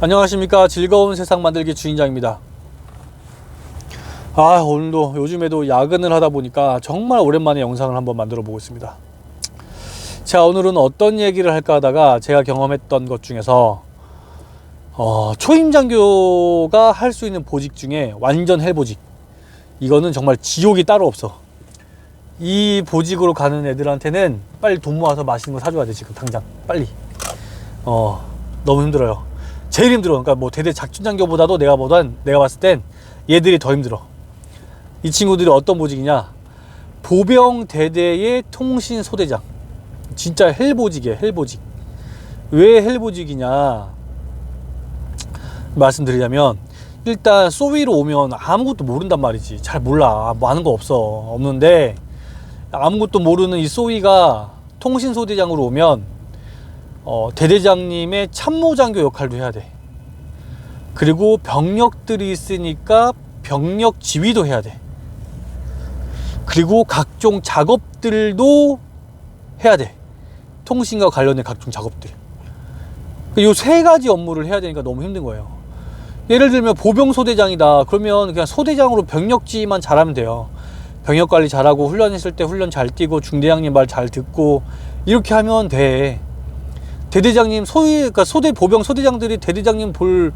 안녕하십니까. 즐거운 세상 만들기 주인장입니다. 오늘도 요즘에도 야근을 하다 보니까 정말 오랜만에 영상을 한번 만들어 보고 있습니다. 자, 오늘은 어떤 얘기를 할까 하다가 제가 경험했던 것 중에서 초임장교가 할 수 있는 보직 중에 완전 헬보직, 이거는 정말 지옥이 따로 없어. 이 보직으로 가는 애들한테는 빨리 돈 모아서 맛있는 거 사줘야 돼. 지금 당장 빨리. 너무 힘들어요. 제일 힘들어. 그러니까 뭐 대대 작전장교보다도 내가 봤을 땐 얘들이 더 힘들어. 이 친구들이 어떤 보직이냐, 보병 대대의 통신 소대장. 진짜 헬보직이에요. 헬보직. 왜 헬보직이냐 말씀드리자면, 일단 소위로 오면 아무것도 모른단 말이지. 잘 몰라. 뭐 아는 거 없는데, 아무것도 모르는 이 소위가 통신소대장으로 오면 대대장님의 참모장교 역할도 해야 돼. 그리고 병력들이 있으니까 병력 지휘도 해야 돼. 그리고 각종 작업들도 해야 돼. 통신과 관련된 각종 작업들. 이 세 가지 업무를 해야 되니까 너무 힘든 거예요. 예를 들면 보병소대장이다. 그러면 그냥 소대장으로 병력 지휘만 잘하면 돼요. 병력 관리 잘하고, 훈련했을 때 훈련 잘 뛰고, 중대장님 말 잘 듣고, 이렇게 하면 돼. 대대장님, 그러니까 소대 보병 소대장들이 대대장님 볼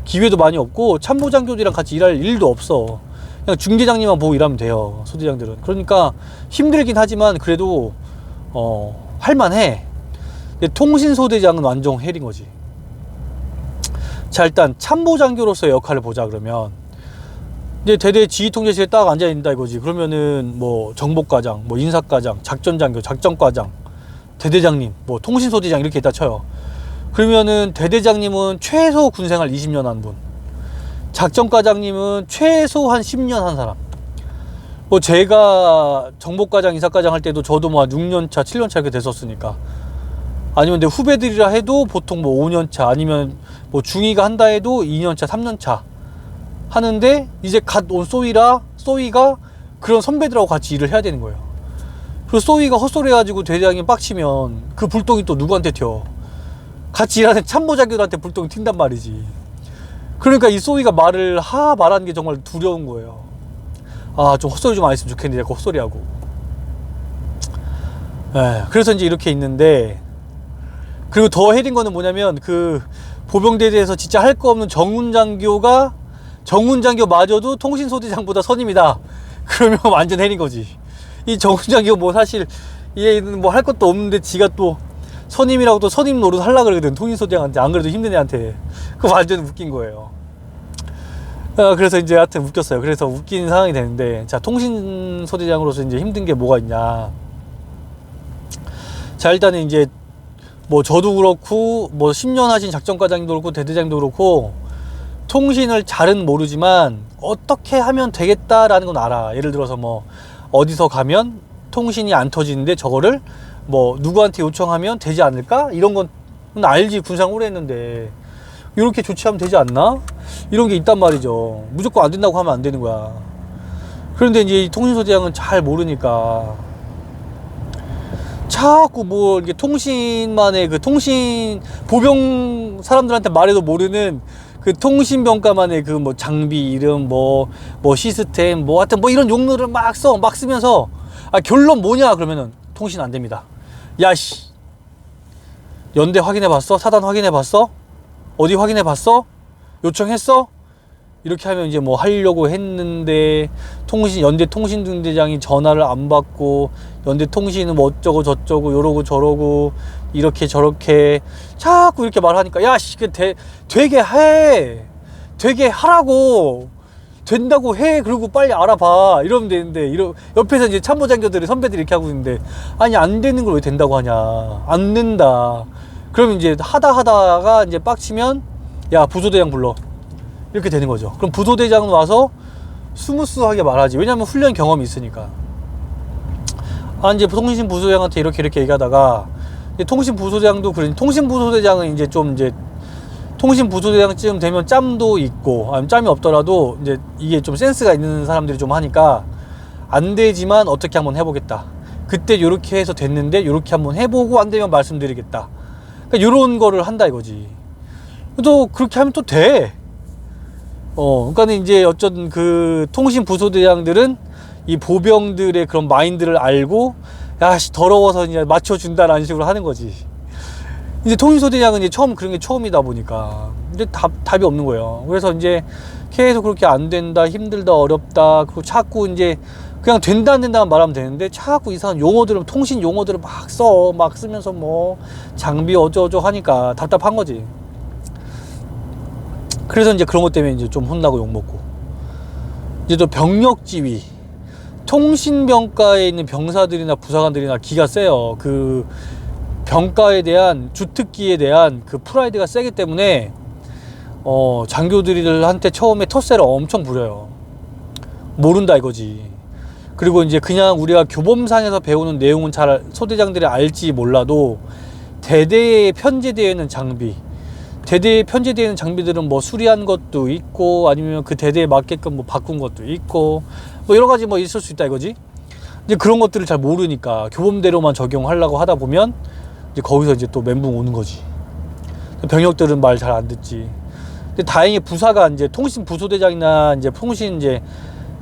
기회도 많이 없고, 참모장교들이랑 같이 일할 일도 없어. 그냥 중대장님만 보고 일하면 돼요, 소대장들은. 그러니까 힘들긴 하지만 그래도 할만해. 통신소대장은 완전 헬인 거지. 자, 일단 참모장교로서의 역할을 보자. 그러면 이제 대대 지휘통제실에 딱 앉아 있다 이거지. 그러면은 뭐 정복과장, 뭐 인사과장, 작전장교, 작전과장, 대대장님, 뭐 통신소대장 이렇게 있다 쳐요. 그러면은 대대장님은 최소 군생활 20년 한 분, 작전과장님은 최소 한 10년 한 사람. 뭐 제가 정복과장, 인사과장 할 때도 저도 뭐 한 6년차, 7년차 이렇게 됐었으니까. 아니면 내 후배들이라 해도 보통 뭐 5년차, 아니면 뭐 중위가 한다 해도 2년차, 3년차 하는데, 이제 갓 온 소위가 그런 선배들하고 같이 일을 해야 되는 거예요. 그리고 소위가 헛소리 해가지고 대대장님 빡치면 그 불똥이 또 누구한테 튀어? 같이 일하는 참모장교들한테 불똥이 튄단 말이지. 그러니까 이 소위가 말하는 게 정말 두려운 거예요. 좀 헛소리 좀 안 했으면 좋겠는데 자꾸 헛소리하고. 그래서 이제 이렇게 있는데, 그리고 더 헬인 거는 뭐냐면, 그 보병대대에서 진짜 할 거 없는 정훈장교마저도 통신소대장보다 선임이다. 그러면 완전 헬인 거지. 이 정훈장교 뭐 사실 얘는 뭐 할 것도 없는데 지가 또 선임이라고 또 선임 노릇 하려고 그러거든, 통신소대장한테. 안 그래도 힘든 애한테. 그거 완전 웃긴 거예요. 그래서 이제 하여튼 웃겼어요. 그래서 웃긴 상황이 되는데, 자, 통신소대장으로서 이제 힘든 게 뭐가 있냐. 자, 일단은 이제 뭐 저도 그렇고, 뭐 10년 하신 작전과장님도 그렇고, 대대장님도 그렇고, 통신을 잘은 모르지만 어떻게 하면 되겠다라는 건 알아. 예를 들어서 뭐 어디서 가면 통신이 안 터지는데 저거를 뭐 누구한테 요청하면 되지 않을까? 이런 건 알지. 군상 오래 했는데 이렇게 조치하면 되지 않나? 이런 게 있단 말이죠. 무조건 안 된다고 하면 안 되는 거야. 그런데 이제 이 통신소대장은 잘 모르니까 자꾸 뭐 이렇게 통신만의 그 통신 보병 사람들한테 말해도 모르는 그 통신병과만의 그 뭐 장비 이름, 뭐 시스템, 뭐 하여튼 뭐 이런 용어를 막 쓰면서, 결론 뭐냐 그러면은 통신 안 됩니다. 야씨, 연대 확인해 봤어? 사단 확인해 봤어? 어디 확인해 봤어? 요청했어? 이렇게 하면 이제 뭐 하려고 했는데, 연대 통신등대장이 전화를 안 받고, 연대 통신은 뭐 어쩌고 저쩌고 요러고 저러고 이렇게 저렇게 자꾸 이렇게 말하니까, 야씨, 되게 하라고, 된다고 해. 그리고 빨리 알아봐. 이러면 되는데, 옆에서 이제 참모장교들이, 선배들이 이렇게 하고 있는데, 아니 안 되는 걸 왜 된다고 하냐. 안 된다. 그러면 이제 하다가 이제 빡치면, 야, 부소대장 불러. 이렇게 되는 거죠. 그럼 부소대장은 와서 스무스하게 말하지. 왜냐면 훈련 경험이 있으니까. 이제 통신부소장한테 이렇게 얘기하다가, 통신부소장도 통신부소대장은 이제 좀 통신부소대장쯤 되면 짬도 있고, 아니면 짬이 없더라도 이제 이게 좀 센스가 있는 사람들이 좀 하니까, 안 되지만 어떻게 한번 해보겠다. 그때 요렇게 해서 됐는데 요렇게 한번 해보고 안 되면 말씀드리겠다. 그러니까 요런 거를 한다 이거지. 또 그렇게 하면 또 돼. 그러니까는 이제 어쩐 그 통신 부소대장들은 이 보병들의 그런 마인드를 알고, 야씨 더러워서 이제 맞춰준다라는 식으로 하는 거지. 이제 통신소대장은 이제 그런 게 처음이다 보니까 이제 답이 없는 거예요. 그래서 이제 계속 그렇게 안 된다, 힘들다, 어렵다, 그리고 자꾸 이제 그냥 된다 안 된다만 말하면 되는데 자꾸 이상한 용어들을, 통신 용어들을 막 쓰면서 뭐 장비 어쩌고 하니까 답답한 거지. 그래서 이제 그런 것 때문에 이제 좀 혼나고 욕먹고. 이제 또 병력지휘, 통신병과에 있는 병사들이나 부사관들이나 기가 세요. 그 병과에 대한, 주특기에 대한 그 프라이드가 세기 때문에 장교들한테 처음에 텃세를 엄청 부려요. 모른다 이거지. 그리고 이제 그냥 우리가 교범상에서 배우는 내용은 잘 소대장들이 알지 몰라도 대대에 편제되어 있는 장비, 대대에 편제되어 있는 장비들은 뭐 수리한 것도 있고 아니면 그 대대에 맞게끔 뭐 바꾼 것도 있고 뭐 여러 가지 뭐 있을 수 있다 이거지. 이제 그런 것들을 잘 모르니까 교범대로만 적용하려고 하다 보면 이제 거기서 이제 또 멘붕 오는 거지. 병력들은 말 잘 안 듣지. 근데 다행히 부사가 이제 통신 부소대장이나 이제 통신 이제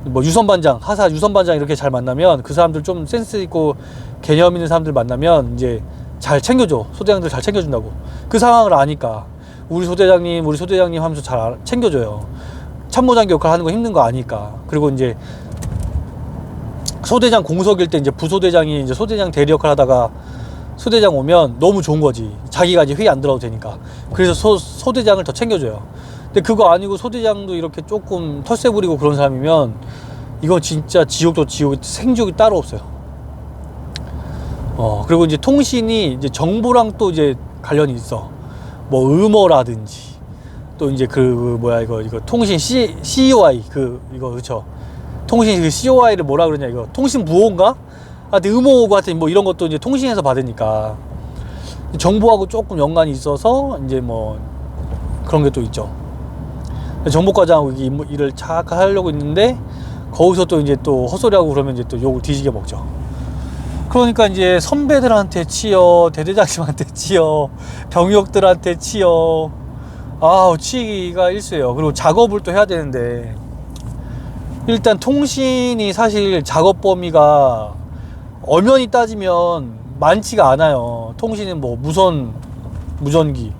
뭐 유선반장, 하사 유선반장 이렇게 잘 만나면 그 사람들 좀 센스 있고 개념 있는 사람들 만나면 이제 잘 챙겨줘. 소대장들 잘 챙겨준다고. 그 상황을 아니까 우리 소대장님 하면서 잘 챙겨줘요. 참모장교 역할 하는 거 힘든 거 아니까. 그리고 이제 소대장 공석일 때 이제 부소대장이 이제 소대장 대리 역할 하다가 소대장 오면 너무 좋은 거지. 자기가 이제 회의 안 들어도 되니까. 그래서 소대장을 더 챙겨줘요. 근데 그거 아니고 소대장도 이렇게 조금 텃세 부리고 그런 사람이면 이건 진짜 지옥도 지옥, 생지옥이 따로 없어요. 그리고 이제 통신이 이제 정보랑 또 이제 관련이 있어. 뭐 음어라든지 또 이제 이거 통신 COI 이거 그쵸. 통신 그 COI를 뭐라 그러냐 이거 통신 부호인가? 하여튼 음호 같은 뭐 이런 것도 이제 통신에서 받으니까 정보하고 조금 연관이 있어서 이제 뭐 그런 게 또 있죠. 정보과장하고 일을 착 하려고 있는데 거기서 또 이제 또 헛소리하고 그러면 이제 또 욕을 뒤지게 먹죠. 그러니까 이제 선배들한테 치여, 대대장님한테 치여, 병력들한테 치여. 아우, 치기가 일쑤예요. 그리고 작업을 또 해야 되는데 일단 통신이 사실 작업 범위가 엄연히 따지면 많지가 않아요. 통신은 뭐 무전기,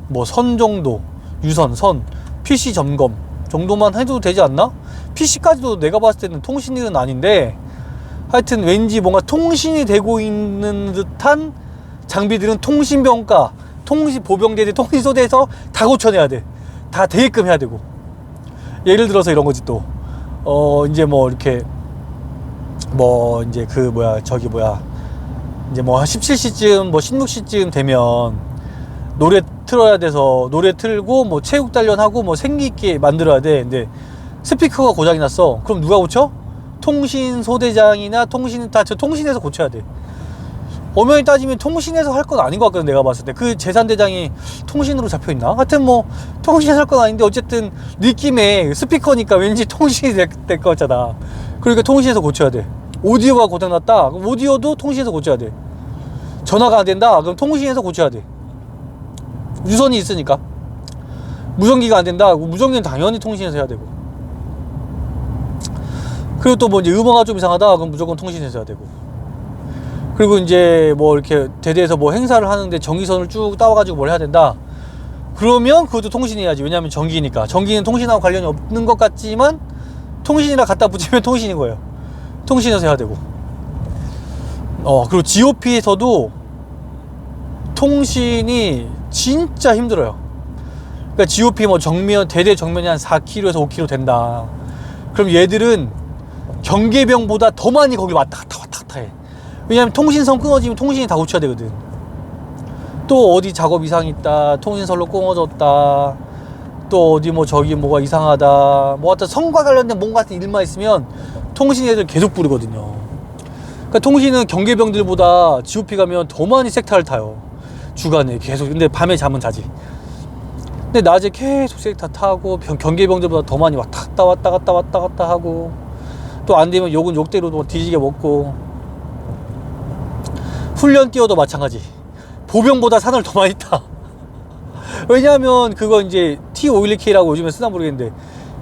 뭐 선 정도, 유선, 선, PC 점검 정도만 해도 되지 않나? PC까지도 내가 봤을 때는 통신 일은 아닌데 하여튼 왠지 뭔가 통신이 되고 있는 듯한 장비들은 통신병과, 보병대대, 통신소대에서 다 고쳐내야 돼. 다 되게끔 해야 되고. 예를 들어서 이런 거지 또. 이제 뭐 이렇게 뭐 이제 이제 뭐 17시쯤 뭐 16시쯤 되면 노래 틀어야 돼서 노래 틀고 뭐 체육 단련하고 뭐 생기 있게 만들어야 돼. 근데 스피커가 고장이 났어. 그럼 누가 고쳐? 통신 소대장이나 통신에서 고쳐야 돼. 엄연히 따지면 통신에서 할 건 아닌 것 같거든. 내가 봤을 때 그 재산대장이 통신으로 잡혀있나? 하여튼 뭐 통신에서 할 건 아닌데 어쨌든 느낌에 스피커니까 왠지 통신이 될 것 같잖아. 그러니까 통신에서 고쳐야 돼. 오디오가 고장났다. 그럼 오디오도 통신에서 고쳐야 돼. 전화가 안 된다. 그럼 통신에서 고쳐야 돼. 유선이 있으니까. 무전기가 안 된다. 무전기는 당연히 통신에서 해야 되고. 그리고 또 뭐 이제 음악가 좀 이상하다. 그럼 무조건 통신에서 해야 되고. 그리고 이제 뭐 이렇게 대대에서 뭐 행사를 하는데 전기선을 쭉 따와가지고 뭘 해야 된다. 그러면 그것도 통신해야지. 왜냐면 전기니까. 전기는 통신하고 관련이 없는 것 같지만 통신이랑 갖다 붙이면 통신인 거예요. 통신에서 해야 되고. 그리고 GOP에서도 통신이 진짜 힘들어요. 그러니까 GOP 뭐 대대 정면이 한 4km에서 5km 된다. 그럼 얘들은 경계병보다 더 많이 거기 왔다 갔다 해. 왜냐면 통신선 끊어지면 통신이 다 고쳐야 되거든. 또 어디 작업 이상 있다, 통신선로 끊어졌다, 또 어디 뭐 저기 뭐가 이상하다, 뭐 하여튼 선과 관련된 뭔가 같은 일만 있으면 통신 애들 계속 부르거든요. 그러니까 통신은 경계병들보다 GOP 가면 더 많이 섹타를 타요. 주간에 계속. 근데 밤에 잠은 자지. 근데 낮에 계속 섹타 타고 경계병들보다 더 많이 왔다 갔다 하고, 또 안 되면 욕은 욕대로도 뒤지게 먹고. 훈련 뛰어도 마찬가지. 보병보다 산을 더 많이 타. 왜냐하면 그거 이제 T512K라고 요즘에 쓰나 모르겠는데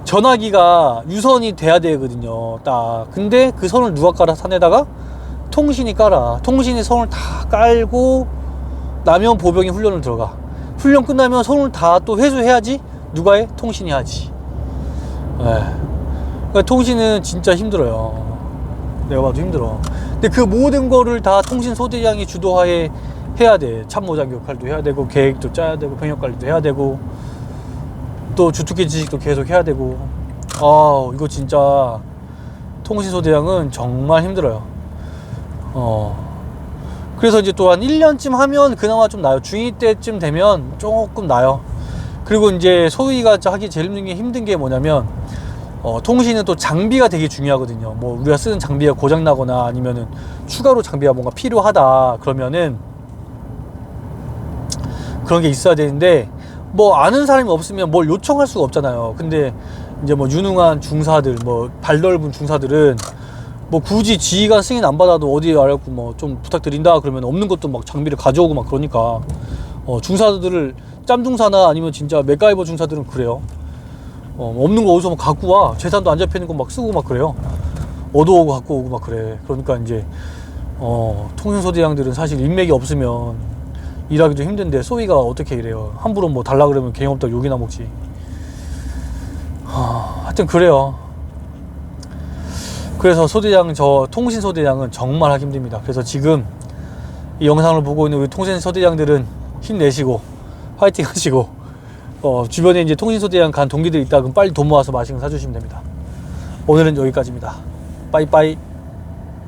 전화기가 유선이 돼야 되거든요. 딱. 근데 그 선을 누가 깔아? 산에다가 통신이 깔아. 통신이 선을 다 깔고 나면 보병이 훈련을 들어가. 훈련 끝나면 선을 다 또 회수해야지 누가 해? 통신이 하지. 네. 그러니까 통신은 진짜 힘들어요. 내가 봐도 힘들어. 근데 그 모든 거를 다 통신 소대장이 주도하에 해야 돼. 참모장 역할도 해야 되고, 계획도 짜야 되고, 병력 관리도 해야 되고, 또 주특기 지식도 계속 해야 되고. 아, 이거 진짜 통신 소대장은 정말 힘들어요. 그래서 이제 또 한 1년쯤 하면 그나마 좀 나아요. 중2 때쯤 되면 조금 나아요. 그리고 이제 소위가 하기 제일 힘든 게 뭐냐면, 통신은 또 장비가 되게 중요하거든요. 뭐 우리가 쓰는 장비가 고장나거나 아니면은 추가로 장비가 뭔가 필요하다 그러면은 그런 게 있어야 되는데, 뭐 아는 사람이 없으면 뭘 요청할 수가 없잖아요. 근데 이제 뭐 유능한 중사들, 뭐 발 넓은 중사들은 뭐 굳이 지휘관 승인 안 받아도 어디에 알고 뭐 좀 부탁드린다 그러면 없는 것도 막 장비를 가져오고 막 그러니까 중사들을 짬중사나 아니면 진짜 맥가이버 중사들은 그래요. 없는 거 어디서 막 갖고 와. 재산도 안 잡혀 있는 거 막 쓰고 막 그래요. 얻어오고 갖고 오고 막 그래. 그러니까 이제 통신소대장들은 사실 인맥이 없으면 일하기도 힘든데 소위가 어떻게 이래요. 함부로 뭐 달라 그러면 개념 없다고 욕이나 먹지. 하여튼 그래요. 그래서 소대장, 저 통신소대장은 정말 하기 힘듭니다. 그래서 지금 이 영상을 보고 있는 우리 통신소대장들은 힘내시고 화이팅 하시고, 주변에 이제 통신소대장 간 동기들 있다 그럼 빨리 돈 모아서 맛있는 거 사주시면 됩니다. 오늘은 여기까지입니다. 빠이빠이.